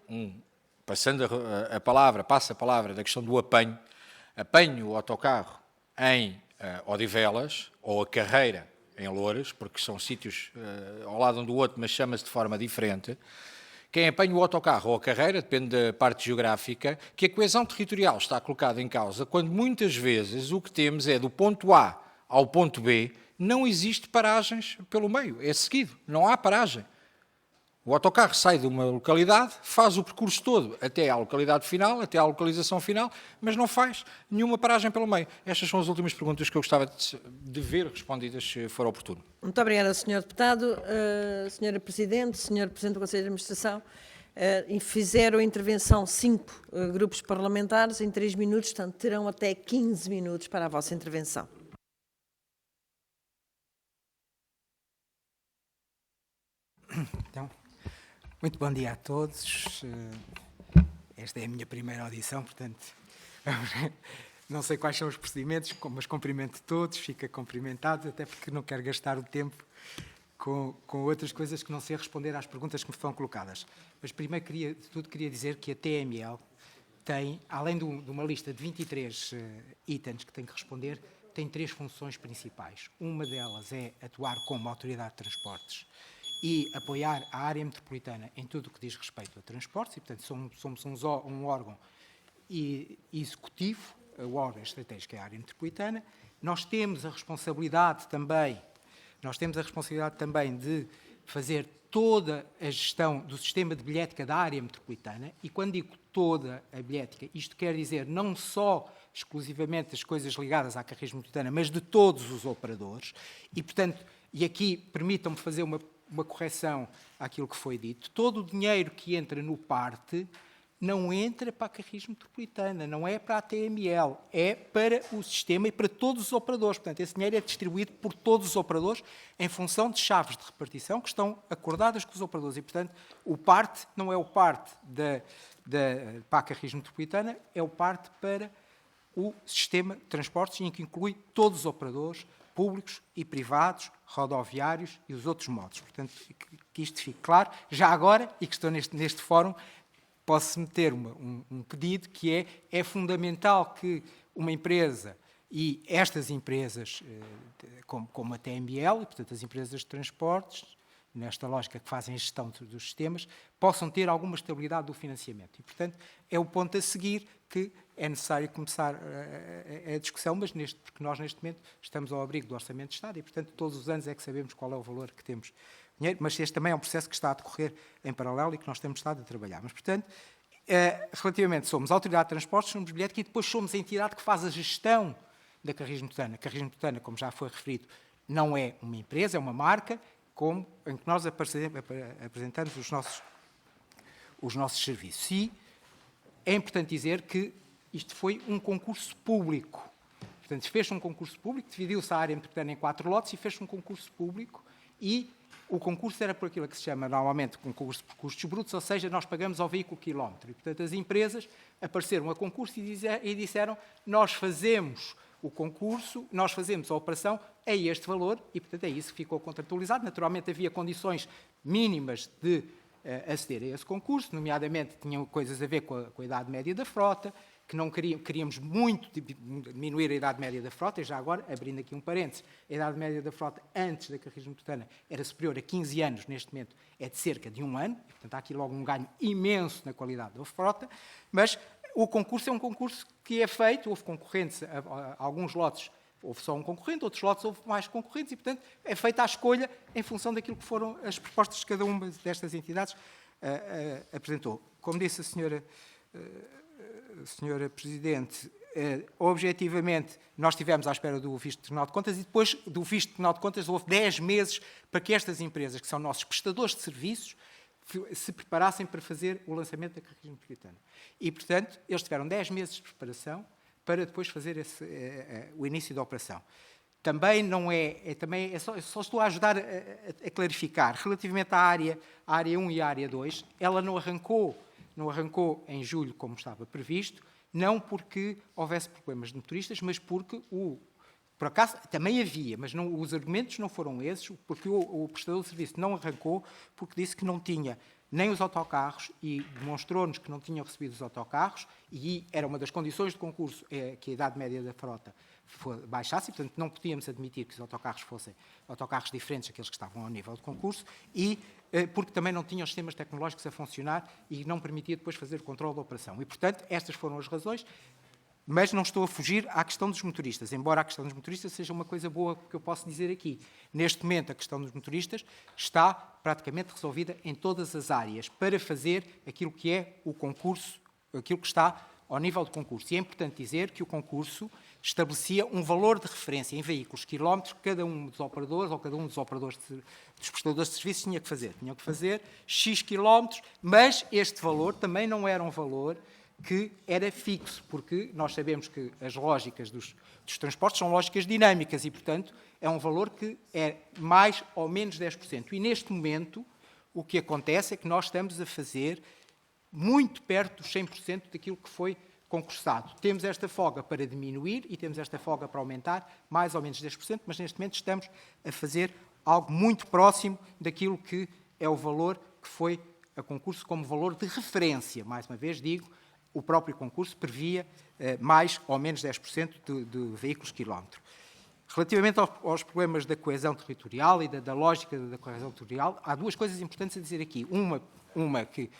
passa a palavra da questão do apanho o autocarro em Odivelas ou a Carreira em Loures, porque são sítios ao lado um do outro, mas chama-se de forma diferente. Quem apanha o autocarro ou a Carreira, depende da parte geográfica, que a coesão territorial está colocada em causa, quando muitas vezes o que temos é do ponto A ao ponto B, não existe paragens pelo meio, é seguido, não há paragem. O autocarro sai de uma localidade, faz o percurso todo até à localidade final, até à localização final, mas não faz nenhuma paragem pelo meio. Estas são as últimas perguntas que eu gostava de ver respondidas, se for oportuno. Muito obrigada, Sr. Deputado. Sra. Presidente, Sr. Presidente do Conselho de Administração, fizeram intervenção 5 grupos parlamentares em 3 minutos, portanto terão até 15 minutos para a vossa intervenção. Então, muito bom dia a todos. Esta é a minha primeira audição, portanto, não sei quais são os procedimentos, mas cumprimento todos, fica cumprimentado, até porque não quero gastar o tempo com outras coisas que não sei responder às perguntas que me foram colocadas. Mas primeiro, de tudo, queria dizer que a TML tem, além de uma lista de 23 itens que tem que responder, tem 3 funções principais. Uma delas é atuar como autoridade de transportes e apoiar a área metropolitana em tudo o que diz respeito a transportes, e, portanto, somos um órgão executivo, o órgão estratégico é a área metropolitana. Nós temos a responsabilidade também de fazer toda a gestão do sistema de bilhética da área metropolitana, e quando digo toda a bilhética, isto quer dizer não só exclusivamente as coisas ligadas à carris metropolitana, mas de todos os operadores, e, portanto, e aqui permitam-me fazer uma correção àquilo que foi dito. Todo o dinheiro que entra no PARTE não entra para a Carris Metropolitana, não é para a TML, é para o sistema e para todos os operadores. Portanto, esse dinheiro é distribuído por todos os operadores em função de chaves de repartição que estão acordadas com os operadores. E, portanto, o PARTE não é o PARTE para a Carris Metropolitana, é o PARTE para o sistema de transportes, em que inclui todos os operadores, públicos e privados, rodoviários e os outros modos. Portanto, que isto fique claro. Já agora, e que estou neste fórum, posso meter um pedido que é fundamental que uma empresa, e estas empresas, como a TML, e, portanto, as empresas de transportes, nesta lógica que fazem a gestão dos sistemas, possam ter alguma estabilidade do financiamento. E, portanto, é o ponto a seguir que é necessário começar a discussão, mas porque nós, neste momento, estamos ao abrigo do Orçamento de Estado e, portanto, todos os anos é que sabemos qual é o valor que temos dinheiro, mas este também é um processo que está a decorrer em paralelo e que nós temos estado a trabalhar. Mas, portanto, relativamente, somos a Autoridade de Transportes, somos bilhética e depois somos a entidade que faz a gestão da Carris Metropolitana. A Carris Metropolitana, como já foi referido, não é uma empresa, é uma marca, em que nós apresentamos os nossos serviços. E é importante dizer que isto foi um concurso público. Portanto, fez-se um concurso público, dividiu-se a área metropolitana em 4 lotes e fez-se um concurso público, e o concurso era por aquilo que se chama normalmente um concurso por custos brutos, ou seja, nós pagamos ao veículo quilómetro. E, portanto, as empresas apareceram a concurso e disseram: nós fazemos o concurso, nós fazemos a operação a este valor, e, portanto, é isso que ficou contratualizado. Naturalmente, havia condições mínimas de aceder a esse concurso, nomeadamente tinham coisas a ver com a idade média da frota, que não queríamos muito diminuir a idade média da frota, e já agora, abrindo aqui um parênteses, a idade média da frota antes da Carris Metropolitana era superior a 15 anos, neste momento é de cerca de 1 ano, e, portanto, há aqui logo um ganho imenso na qualidade da frota, mas o concurso é um concurso que é feito, houve concorrentes, alguns lotes houve só um concorrente, outros lotes houve mais concorrentes, e, portanto, é feita a escolha em função daquilo que foram as propostas que cada uma destas entidades apresentou. Como disse a senhora Presidente, objetivamente, nós estivemos à espera do visto de Tribunal de Contas, e depois do visto de Tribunal de Contas houve 10 meses para que estas empresas, que são nossos prestadores de serviços, se preparassem para fazer o lançamento da carris metropolitana. E, portanto, eles tiveram 10 meses de preparação para depois fazer o início da operação. Também não só estou a ajudar a clarificar. Relativamente à área 1 e à área 2, ela não arrancou em julho como estava previsto, não porque houvesse problemas de motoristas, mas porque por acaso também havia, mas os argumentos não foram esses, porque o prestador de serviço não arrancou, porque disse que não tinha nem os autocarros e demonstrou-nos que não tinham recebido os autocarros, e era uma das condições de concurso que a idade média da frota baixasse, e, portanto, não podíamos admitir que os autocarros fossem autocarros diferentes daqueles que estavam ao nível de concurso, e porque também não tinham os sistemas tecnológicos a funcionar e não permitia depois fazer o controle da operação. E, portanto, estas foram as razões, mas não estou a fugir à questão dos motoristas, embora a questão dos motoristas seja uma coisa boa que eu posso dizer aqui. Neste momento, a questão dos motoristas está praticamente resolvida em todas as áreas para fazer aquilo que é o concurso, aquilo que está ao nível de concurso. E é importante dizer que o concurso estabelecia um valor de referência em veículos quilómetros que cada um dos operadores, ou cada um dos operadores dos prestadores de serviços tinha que fazer. Tinham que fazer X quilómetros, mas este valor também não era um valor que era fixo, porque nós sabemos que as lógicas dos transportes são lógicas dinâmicas e, portanto, é um valor que é mais ou menos 10%. E, neste momento, o que acontece é que nós estamos a fazer muito perto dos 100% daquilo que foi concursado. Temos esta folga para diminuir e temos esta folga para aumentar, mais ou menos 10%, mas neste momento estamos a fazer algo muito próximo daquilo que é o valor que foi a concurso como valor de referência. Mais uma vez digo, o próprio concurso previa mais ou menos 10% de veículos quilómetro. Relativamente aos problemas da coesão territorial e da lógica da coesão territorial, há duas coisas importantes a dizer aqui. Uma que,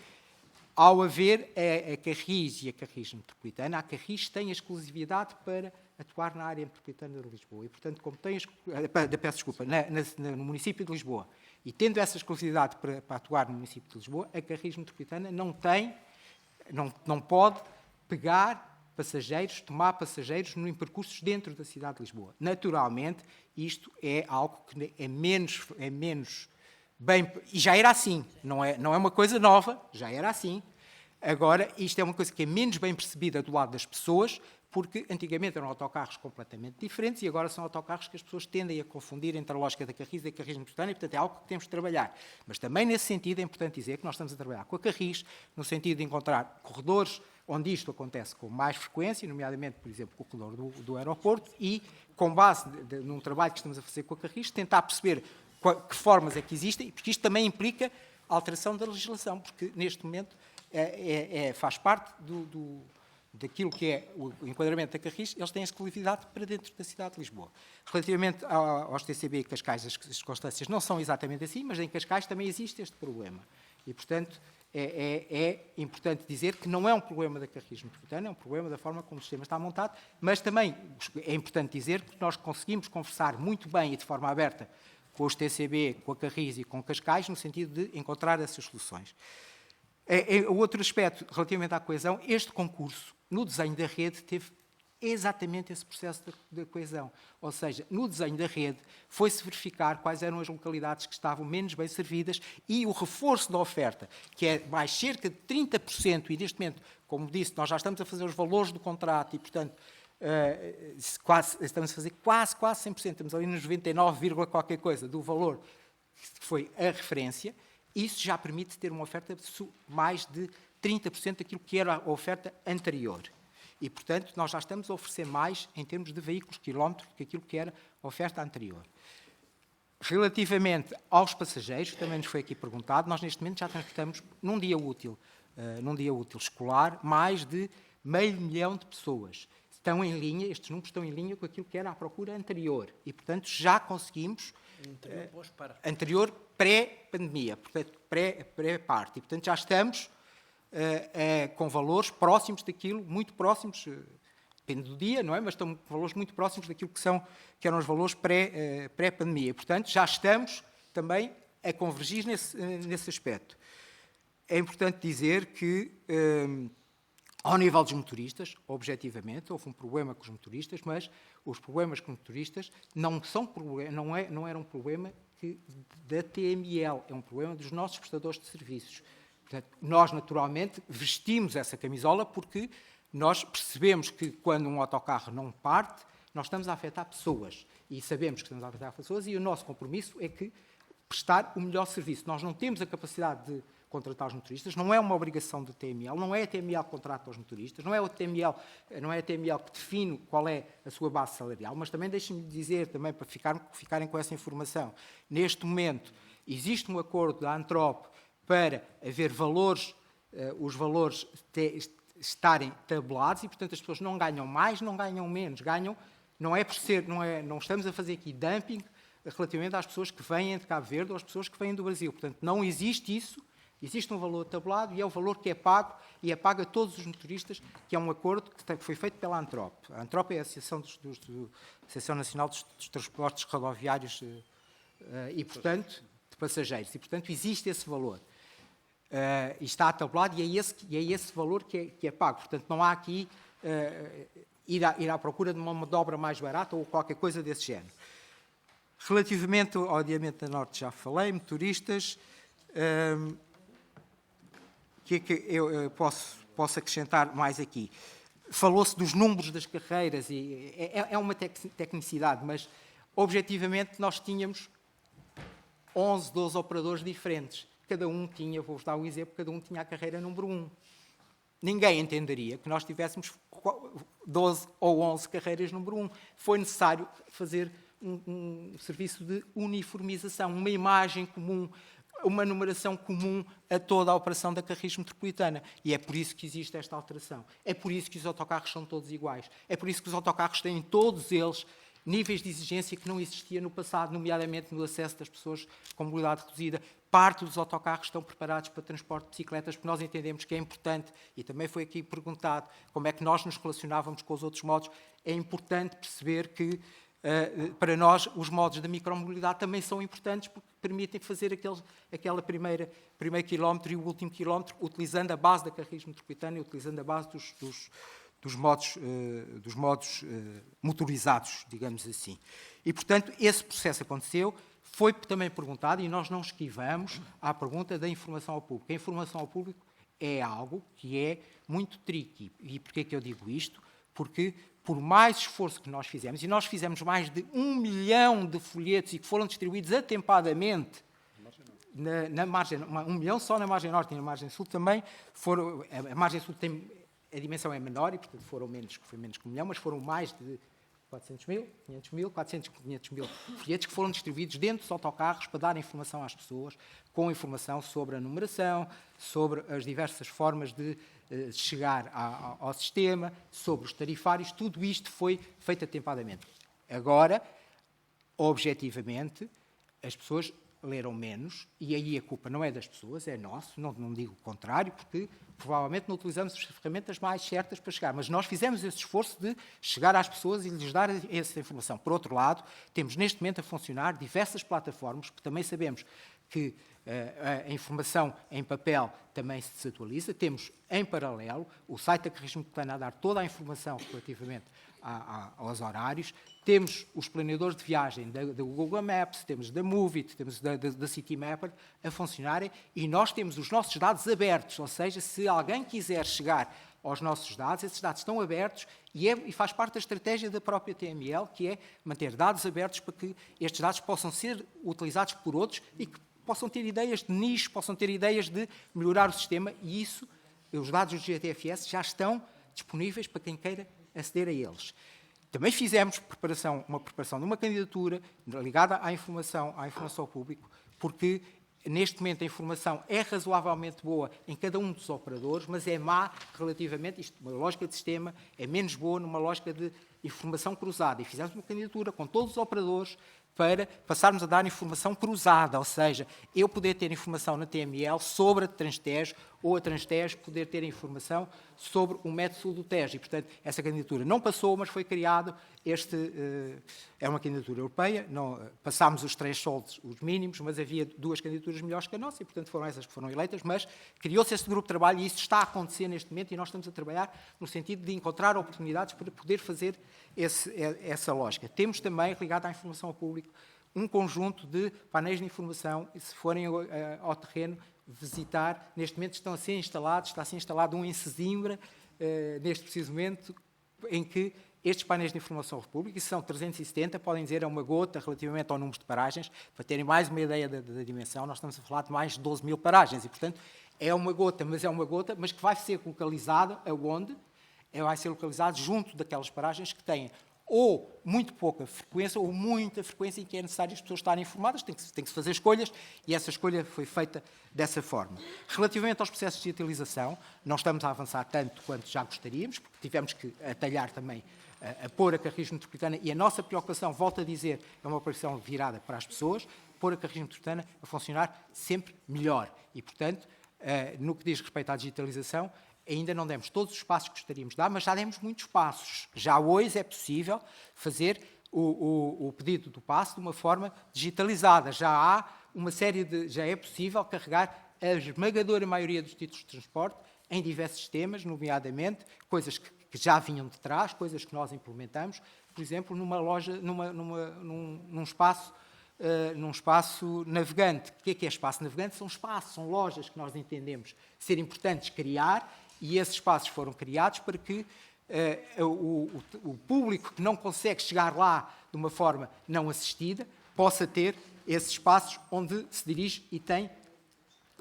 ao haver a Carris e a Carris metropolitana, a Carris tem a exclusividade para atuar na área metropolitana de Lisboa. E, portanto, como tem no município de Lisboa, e tendo essa exclusividade para atuar no município de Lisboa, a Carris metropolitana não pode pegar passageiros, tomar passageiros em percursos dentro da cidade de Lisboa. Naturalmente, isto é algo que é menos bem... E já era assim, não é uma coisa nova, já era assim. Agora, isto é uma coisa que é menos bem percebida do lado das pessoas, porque antigamente eram autocarros completamente diferentes e agora são autocarros que as pessoas tendem a confundir entre a lógica da Carris e da Carris metropolitana, e, portanto, é algo que temos de trabalhar. Mas também, nesse sentido, é importante dizer que nós estamos a trabalhar com a Carris, no sentido de encontrar corredores onde isto acontece com mais frequência, nomeadamente, por exemplo, com o corredor do aeroporto, e, com base num trabalho que estamos a fazer com a Carris, tentar perceber que formas é que existem, porque isto também implica alteração da legislação, porque, neste momento, faz parte daquilo que é o enquadramento da Carris, eles têm exclusividade para dentro da cidade de Lisboa. Relativamente aos TCB e Cascais, as circunstâncias não são exatamente assim, mas em Cascais também existe este problema. E, portanto, é importante dizer que não é um problema da Carris metropolitana, é um problema da forma como o sistema está montado, mas também é importante dizer que nós conseguimos conversar muito bem e de forma aberta com os TCB, com a Carris e com Cascais, no sentido de encontrar essas soluções. O outro aspecto, relativamente à coesão, este concurso, no desenho da rede, teve exatamente esse processo de coesão. Ou seja, no desenho da rede, foi-se verificar quais eram as localidades que estavam menos bem servidas e o reforço da oferta, que é mais cerca de 30%, e neste momento, como disse, nós já estamos a fazer os valores do contrato e, portanto, estamos a fazer quase 100%, estamos ali nos 99, qualquer coisa do valor que foi a referência. Isso já permite ter uma oferta de mais de 30% daquilo que era a oferta anterior. E, portanto, nós já estamos a oferecer mais em termos de veículos quilómetros do que aquilo que era a oferta anterior. Relativamente aos passageiros, também nos foi aqui perguntado, nós neste momento já transportamos num dia útil escolar, mais de 500 mil de pessoas. Estes números estão em linha com aquilo que era a procura anterior. E, portanto, já conseguimos... Anterior pré-pandemia, portanto, pré-parte. E, portanto, já estamos com valores próximos daquilo, muito próximos, depende do dia, não é? Mas estão valores muito próximos daquilo que eram os valores pré-pandemia. Portanto, já estamos também a convergir nesse aspecto. É importante dizer que, ao nível dos motoristas, objetivamente, houve um problema com os motoristas, mas os problemas com os motoristas não era um problema da TML, é um problema dos nossos prestadores de serviços. Portanto, nós, naturalmente, vestimos essa camisola porque nós percebemos que quando um autocarro não parte, nós estamos a afetar pessoas. E sabemos que estamos a afetar pessoas e o nosso compromisso é que prestar o melhor serviço. Nós não temos a capacidade de contratar os motoristas, não é uma obrigação do TML, não é a TML que contrata os motoristas, não é a TML que define qual é a sua base salarial, mas também deixem-me dizer, também para ficarem com essa informação, neste momento existe um acordo da Antrop para haver valores, os valores estarem tabulados e, portanto, as pessoas não ganham mais, não ganham menos, ganham, não estamos a fazer aqui dumping relativamente às pessoas que vêm de Cabo Verde ou às pessoas que vêm do Brasil. Portanto, não existe isso. Existe um valor tabulado e é o valor que é pago e é pago a todos os motoristas, que é um acordo que foi feito pela Antrop. A Antrop é a Associação Nacional dos Transportes Rodoviários e, portanto, de passageiros. E, portanto, existe esse valor. E está tabulado e é esse valor que é pago. Portanto, não há aqui ir à procura de uma manobra mais barata ou qualquer coisa desse género. Relativamente ao adiamento da Norte, já falei, motoristas... O que é que eu posso acrescentar mais aqui? Falou-se dos números das carreiras, e é uma tecnicidade, mas, objetivamente, nós tínhamos 11, 12 operadores diferentes. Cada um tinha, vou-vos dar um exemplo, cada um tinha a carreira número 1. Ninguém entenderia que nós tivéssemos 12 ou 11 carreiras número 1. Foi necessário fazer um serviço de uniformização, uma imagem comum, uma numeração comum a toda a operação da Carris Metropolitana. E é por isso que existe esta alteração. É por isso que os autocarros são todos iguais. É por isso que os autocarros têm, todos eles, níveis de exigência que não existia no passado, nomeadamente no acesso das pessoas com mobilidade reduzida. Parte dos autocarros estão preparados para transporte de bicicletas, porque nós entendemos que é importante, e também foi aqui perguntado como é que nós nos relacionávamos com os outros modos. É importante perceber que para nós, os modos da micromobilidade também são importantes porque permitem fazer aquele primeiro quilómetro e o último quilómetro utilizando a base da Carris Metropolitana e utilizando a base dos modos motorizados, digamos assim. E, portanto, esse processo aconteceu. Foi também perguntado, e nós não esquivamos, à pergunta da informação ao público. A informação ao público é algo que é muito tricky. E porquê que eu digo isto? Porque, por mais esforço que nós fizemos, e nós fizemos mais de 1 milhão de folhetos e que foram distribuídos atempadamente na margem, 1 milhão só na margem norte e na margem sul também, a margem sul a dimensão é menor e, portanto, foi menos que 1 milhão, mas foram mais de 400 mil, 500 mil, 400, 500 mil folhetos que foram distribuídos dentro dos autocarros para dar informação às pessoas, com informação sobre a numeração, sobre as diversas formas de chegar ao sistema, sobre os tarifários, tudo isto foi feito atempadamente. Agora, objetivamente, as pessoas leram menos, e aí a culpa não é das pessoas, é nosso, não digo o contrário, porque provavelmente não utilizamos as ferramentas mais certas para chegar, mas nós fizemos esse esforço de chegar às pessoas e lhes dar essa informação. Por outro lado, temos neste momento a funcionar diversas plataformas, porque também sabemos que a informação em papel também se desatualiza. Temos, em paralelo, o site da Carris Metropolitana a dar toda a informação relativamente aos horários. Temos os planeadores de viagem da Google Maps, temos da Movit, temos da Citymapper a funcionarem e nós temos os nossos dados abertos, ou seja, se alguém quiser chegar aos nossos dados, esses dados estão abertos e faz parte da estratégia da própria TML, que é manter dados abertos para que estes dados possam ser utilizados por outros e que possam ter ideias de nicho, possam ter ideias de melhorar o sistema e isso, os dados do GTFS já estão disponíveis para quem queira aceder a eles. Também fizemos uma preparação de uma candidatura ligada à informação ao público, porque neste momento a informação é razoavelmente boa em cada um dos operadores, mas é má relativamente, isto, uma lógica de sistema, é menos boa numa lógica de informação cruzada. E fizemos uma candidatura com todos os operadores para passarmos a dar informação cruzada, ou seja, eu poder ter informação na TML sobre a Transtejo ou a Transtejo poder ter informação sobre o método sul do Tejo. E, portanto, essa candidatura não passou, mas foi criado é uma candidatura europeia, passámos os thresholds, os mínimos, mas havia 2 candidaturas melhores que a nossa e, portanto, foram essas que foram eleitas, mas criou-se esse grupo de trabalho e isso está a acontecer neste momento e nós estamos a trabalhar no sentido de encontrar oportunidades para poder fazer essa lógica. Temos também, ligado à informação ao público, um conjunto de painéis de informação, e se forem ao terreno visitar, neste momento está a ser instalado um em Sesimbra, neste preciso momento, em que estes painéis de informação pública, e são 370, podem dizer, é uma gota relativamente ao número de paragens. Para terem mais uma ideia da dimensão, nós estamos a falar de mais de 12 mil paragens, e, portanto, é uma gota, mas que vai ser localizada aonde? Vai ser localizada junto daquelas paragens que têm ou muito pouca frequência ou muita frequência em que é necessário as pessoas estarem informadas, tem que se fazer escolhas, e essa escolha foi feita dessa forma. Relativamente aos processos de digitalização, não estamos a avançar tanto quanto já gostaríamos, porque tivemos que atalhar também a pôr a Carris Metropolitana, e a nossa preocupação, volto a dizer, é uma preocupação virada para as pessoas, pôr a Carris Metropolitana a funcionar sempre melhor. E, portanto, no que diz respeito à digitalização, ainda não demos todos os passos que gostaríamos de dar, mas já demos muitos passos. Já hoje é possível fazer o pedido do passe de uma forma digitalizada. Já há uma série já é possível carregar a esmagadora maioria dos títulos de transporte em diversos sistemas, nomeadamente coisas que já vinham de trás, coisas que nós implementamos, por exemplo, numa loja, num espaço navegante. O que é espaço navegante? São lojas que nós entendemos ser importantes criar, e esses espaços foram criados para que o público que não consegue chegar lá de uma forma não assistida possa ter esses espaços onde se dirige e tem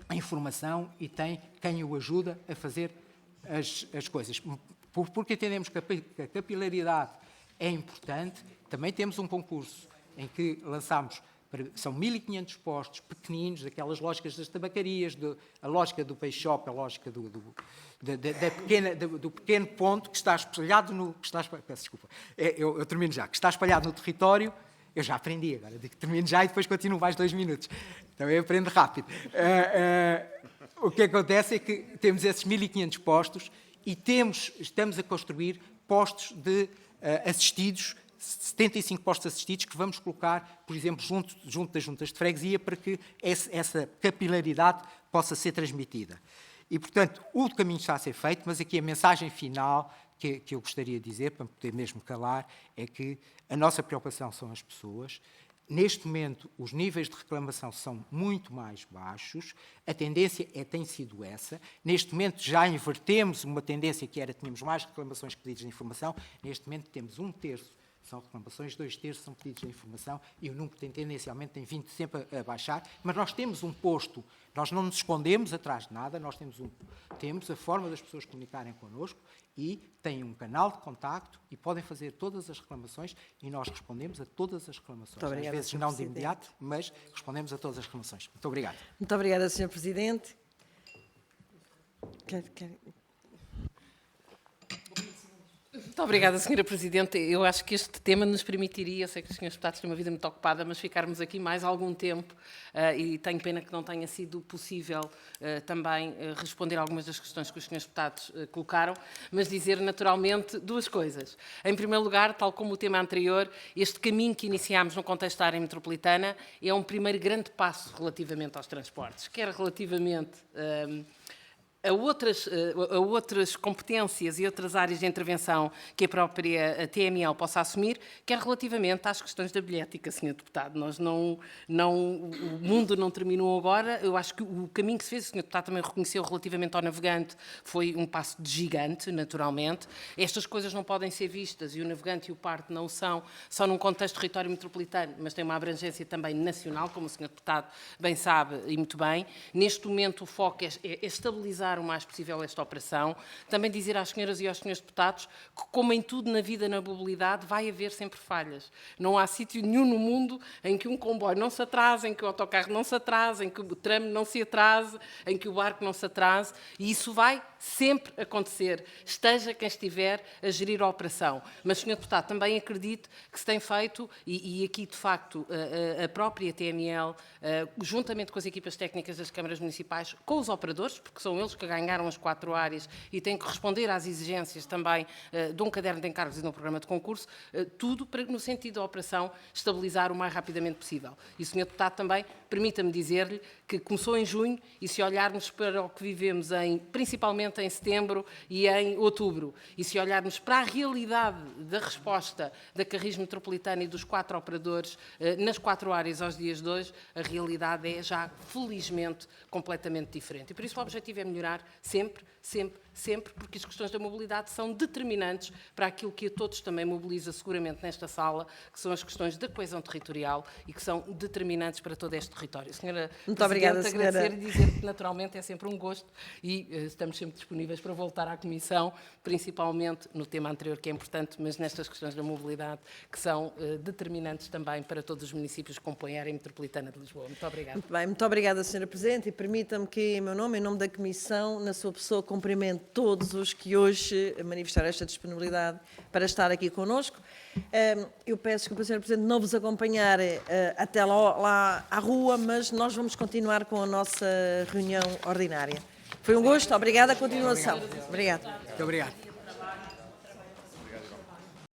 a informação e tem quem o ajuda a fazer as coisas. Porque entendemos que a capilaridade é importante, também temos um concurso em que lançámos. São 1.500 postos pequeninos, daquelas lógicas das tabacarias, a lógica do peixe shop, a lógica do pequeno ponto que está espalhado no... peço desculpa, eu termino já. Que está espalhado no território. Eu já aprendi agora, digo que termino já e depois continuo mais 2 minutos. Então eu aprendo rápido. O que acontece é que temos esses 1.500 postos e estamos a construir postos de assistidos, 75 postos assistidos que vamos colocar, por exemplo, junto das juntas de freguesia, para que essa capilaridade possa ser transmitida. E, portanto, o caminho está a ser feito, mas aqui a mensagem final que eu gostaria de dizer, para poder mesmo calar, é que a nossa preocupação são as pessoas. Neste momento, os níveis de reclamação são muito mais baixos, a tendência tem sido essa. Neste momento já invertemos uma tendência que tínhamos mais reclamações que pedidos de informação, neste momento temos 1/3 são reclamações, 2/3 são pedidos de informação, e o número tendencialmente tem vindo sempre a baixar, mas nós temos um posto, nós não nos escondemos atrás de nada, nós temos a forma das pessoas comunicarem connosco e têm um canal de contacto e podem fazer todas as reclamações e nós respondemos a todas as reclamações. Às vezes não de imediato, mas respondemos a todas as reclamações. Muito obrigado. Muito obrigada, Sr. Presidente. Muito obrigada, Sra. Presidente. Eu acho que este tema nos permitiria, eu sei que os Srs. Deputados têm uma vida muito ocupada, mas ficarmos aqui mais algum tempo, e tenho pena que não tenha sido possível também responder a algumas das questões que os Srs. Deputados colocaram, mas dizer naturalmente 2 coisas. Em primeiro lugar, tal como o tema anterior, este caminho que iniciámos no contexto da área metropolitana é um primeiro grande passo relativamente aos transportes, quer relativamente a outras competências e outras áreas de intervenção que a própria TML possa assumir, quer relativamente às questões da bilhética, Sr. Deputado. O mundo não terminou agora. Eu acho que o caminho que se fez, o Sr. Deputado também reconheceu relativamente ao navegante, foi um passo de gigante, naturalmente. Estas coisas não podem ser vistas, e o navegante e o parte não são, só num contexto de território metropolitano, mas tem uma abrangência também nacional, como o Sr. Deputado bem sabe e muito bem. Neste momento o foco é estabilizar o mais possível esta operação. Também dizer às senhoras e aos senhores deputados que, como em tudo na vida, na mobilidade, vai haver sempre falhas. Não há sítio nenhum no mundo em que um comboio não se atrase, em que o autocarro não se atrase, em que o trame não se atrase, em que o barco não se atrase, e isso vai sempre acontecer, esteja quem estiver a gerir a operação. Mas, Sr. Deputado, também acredito que se tem feito, e aqui, de facto, a própria TML, juntamente com as equipas técnicas das câmaras municipais, com os operadores, porque são eles que ganharam as 4 áreas e têm que responder às exigências também de um caderno de encargos e de um programa de concurso, tudo no sentido da operação estabilizar o mais rapidamente possível. E, Sr. Deputado, também permita-me dizer-lhe que começou em junho, e se olharmos para o que vivemos principalmente eventualmente em setembro e em outubro. E se olharmos para a realidade da resposta da Carris Metropolitana e dos 4 operadores nas 4 áreas aos dias de hoje, a realidade é já, felizmente, completamente diferente. E por isso o objetivo é melhorar sempre, porque as questões da mobilidade são determinantes para aquilo que a todos também mobiliza seguramente nesta sala, que são as questões da coesão territorial e que são determinantes para todo este território. Senhora Muito obrigada, Presidente, senhora. agradecer e dizer que naturalmente é sempre um gosto e estamos sempre disponíveis para voltar à Comissão, principalmente no tema anterior que é importante, mas nestas questões da mobilidade que são determinantes também para todos os municípios que compõem a área metropolitana de Lisboa. Muito obrigada. Muito bem, muito obrigada, Sra. Presidente, e permita-me que, em meu nome, em nome da Comissão, na sua pessoa, cumprimento todos os que hoje manifestaram esta disponibilidade para estar aqui connosco. Eu peço desculpa, Sra. Presidente, não vos acompanhar até lá à rua, mas nós vamos continuar com a nossa reunião ordinária. Foi um gosto, obrigada, continuação. Obrigada. Muito obrigado.